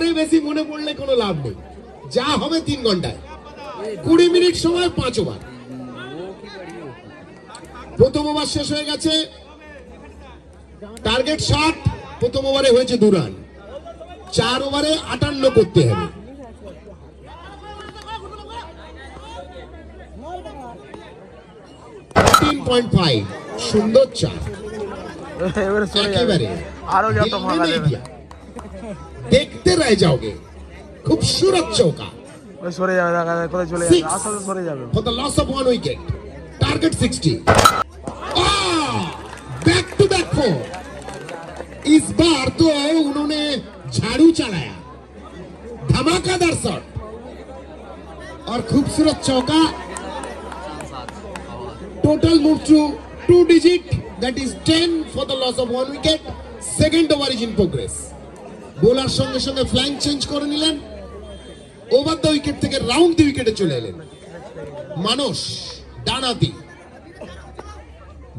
ওভারে বেশি মনে পড়লে কোনো লাভ নেই, যা হবে 3 ঘন্টায়। 20 মিনিট সময় 5 ওভার। প্রথম ওভার শেষ হয়ে গেছে, টার্গেট 60, প্রথম ওভারে হয়েছে 2 রান। 4 ওভারে 58 করতে হবে। 13.5, সুন্দর চার, একেবারে দেখতে रह जाओगे, खूबसूरत चौका। সরে যাবে, চলে যাবে, আসলে সরে যাবে। For the loss of 1 wicket, target 60. Back to back 4। इस बार तो उन्होंने झाड़ू चलाया, धमाकेदार शॉट और खूबसूरत चौका। Total move to 2 digit, that is 10 for the loss of 1 wicket. Second over is in progress. Bowler সঙ্গে সঙ্গে ফ্ল্যাঙ্ক চেঞ্জ করে নিলেন, ওভার দ্য উইকেট থেকে রাউন্ড দ্য উইকেটে চলে এলেন। মানস ডানাতি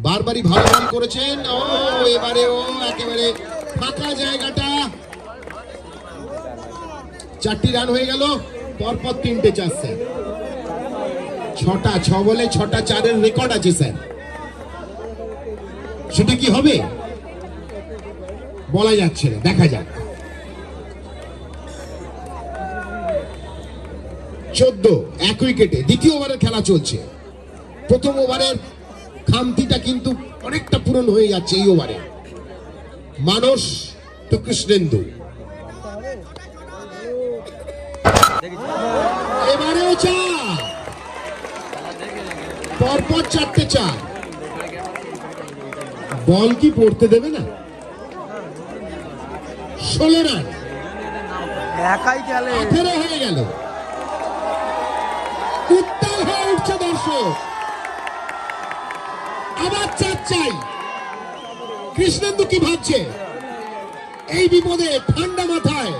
বারবারই ভালো রান করেছেন। ও এবারে ও একেবারে ফাঁকা জায়গাটা, 4টি রান হয়ে গেল, পরপর 3টে চার স্যার। 6 বলে 6টা 4-এর রেকর্ড আছে স্যার, সেটা কি হবে বলা যাচ্ছে না, দেখা যাক। 14, 1 উইকেটে দ্বিতীয় ওভারের খেলা চলছে। প্রথম ওভারের খামতিটা কিন্তু অনেকটা পূরণ হয়ে যাচ্ছে এই ওভারে। মানস টু কৃষ্ণেন্দু, এবারেও 4, পরপর 4টে 4। বল কি পড়তে দেবে না? 16 রান, একাই খেলে, 18 হয়ে গেল। উত্তাল হয়ে উঠছে দর্শক, আবার 4 চাই। কৃষ্ণেন্দু কি ভাবছে এই বিপদে? ঠান্ডা মাথায়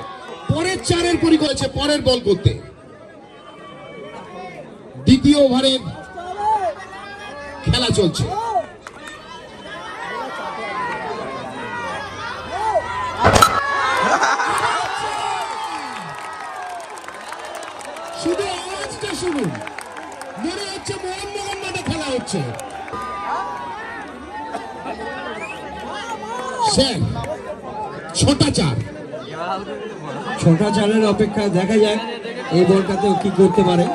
পরের 4-এর পরি করেছে, পরের বল করতে। দ্বিতীয় ওভারের খেলা চলছে। শুধু আওয়াজটা শুনুন, মনে হচ্ছে মোহনবাগান মাঠে খেলা হচ্ছে। 6টা 4। 6টা 4-এর অপেক্ষা, দেখা যাক এই বলটাতেও কি করতে পারে।